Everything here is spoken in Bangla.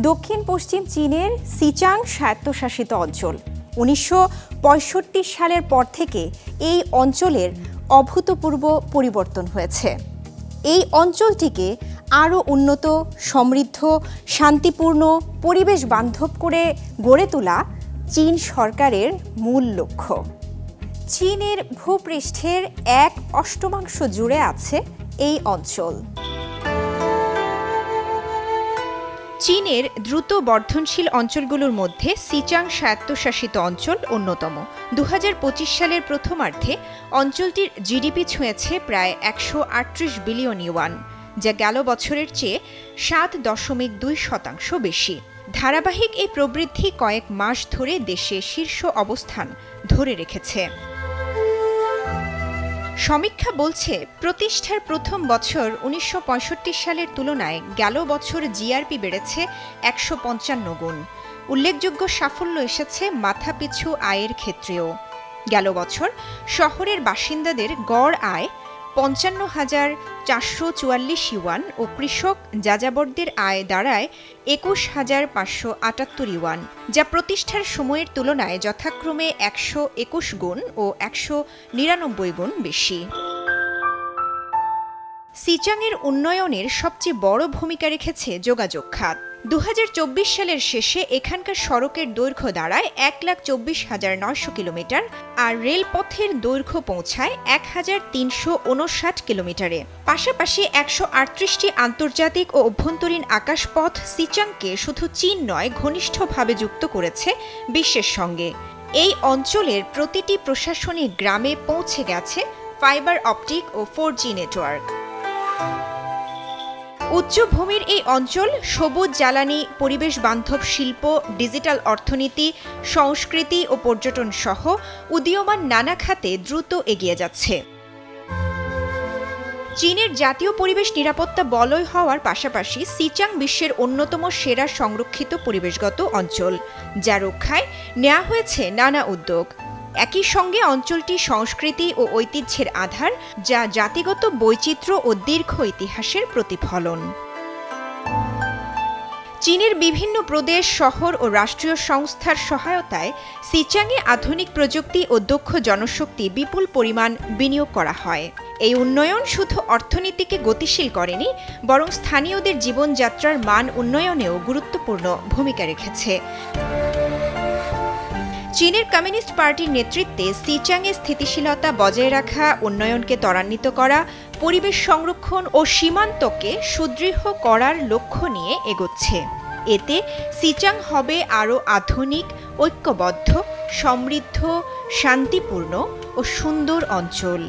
দক্ষিণ পশ্চিম চীনের সিচাং স্বায়ত্তশাসিত অঞ্চল। ১৯৬৫ সালের পর থেকে এই অঞ্চলের অভূতপূর্ব পরিবর্তন হয়েছে। এই অঞ্চলটিকে আরও উন্নত, সমৃদ্ধ, শান্তিপূর্ণ, পরিবেশ বান্ধব করে গড়ে তোলা চীন সরকারের মূল লক্ষ্য। চীনের ভূপৃষ্ঠের 1/8 জুড়ে আছে এই অঞ্চল। চীনের দ্রুত বর্ধনশীল অঞ্চলগুলোর মধ্যে সিচাং স্বায়ত্তশাসিত অঞ্চল অন্যতম। ২০২৫ সালের প্রথমার্ধে অঞ্চলটির জিডিপি ছুঁয়েছে প্রায় ১৩৮ বিলিয়ন ইউয়ান, যা গেল বছরের চেয়ে ৭.২% বেশি। ধারাবাহিক এই প্রবৃদ্ধি কয়েক মাস ধরে দেশে শীর্ষ অবস্থান ধরে রেখেছে। সমীক্ষা বলছে, প্রতিষ্ঠার প্রথম বছর ১৯৬৫ সালের তুলনায় গেল বছর জিআরপি বেড়েছে ১৫৫ গুণ। উল্লেখযোগ্য সাফল্য এসেছে মাথাপিছু আয়ের ক্ষেত্রেও। গেল বছর শহরের বাসিন্দাদের গড় আয় ৫৫,৪৪৪ ইউয়ান ও কৃষক যাযাবরদের আয় দাঁড়ায় ২১,৫৭৮ ইউয়ান, যা প্রতিষ্ঠার সময়ের তুলনায় যথাক্রমে ১২১ গুণ ও ১৯৯ গুণ বেশি। সিচাংয়ের উন্নয়নের সবচেয়ে বড় ভূমিকা রেখেছে যোগাযোগ খাত। ২০২৪ সালের শেষে এখানকার সড়কের দৈর্ঘ্য দাঁড়ায় ১,২৪,৯০০ কিলোমিটার, আর রেলপথের দৈর্ঘ্য পৌঁছায় ১,৩৫৯ কিলোমিটারে। পাশাপাশি ১৩৮টি আন্তর্জাতিক ও অভ্যন্তরীণ আকাশপথ সিচাংকে শুধু চীন নয়, ঘনিষ্ঠভাবে যুক্ত করেছে বিশ্বের সঙ্গে। এই অঞ্চলের প্রতিটি প্রশাসনিক গ্রামে পৌঁছে গেছে ফাইবার অপটিক ও 4G নেটওয়ার্ক। উচ্চভূমির এই অঞ্চল সবুজ জ্বালানি, পরিবেশ বান্ধব শিল্প, ডিজিটাল অর্থনীতি, সংস্কৃতি ও পর্যটন সহ উদীয়মান নানা খাতে দ্রুত এগিয়ে যাচ্ছে। চীনের জাতীয় পরিবেশ নিরাপত্তা বলয় হওয়ার পাশাপাশি সিচাং বিশ্বের অন্যতম সেরা সংরক্ষিত পরিবেশগত অঞ্চল, যা রক্ষায় নেওয়া হয়েছে নানা উদ্যোগ। একই সঙ্গে অঞ্চলটি সংস্কৃতি ও ঐতিহ্যের আধার, যা জাতিগত বৈচিত্র্য ও দীর্ঘ ইতিহাসের প্রতিফলন। চীনের বিভিন্ন প্রদেশ, শহর ও রাষ্ট্রীয় সংস্থার সহায়তায় সিচাংয়ে আধুনিক প্রযুক্তি ও দক্ষ জনশক্তি বিপুল পরিমাণ বিনিয়োগ করা হয়। এই উন্নয়ন শুধু অর্থনীতিকে গতিশীল করেনি, বরং স্থানীয়দের জীবনযাত্রার মান উন্নয়নেও গুরুত্বপূর্ণ ভূমিকা রেখেছে। চীনের কমিউনিস্ট পার্টির নেতৃত্বে সিচাংয়ে স্থিতিশীলতা বজায় রাখা, উন্নয়নকে ত্বরান্বিত করা, পরিবেশ সংরক্ষণ ও সীমান্তকে সুদৃঢ় করার লক্ষ্য নিয়ে এগোচ্ছে। এতে সিচাং হবে আরও আধুনিক, ঐক্যবদ্ধ, সমৃদ্ধ, শান্তিপূর্ণ ও সুন্দর অঞ্চল।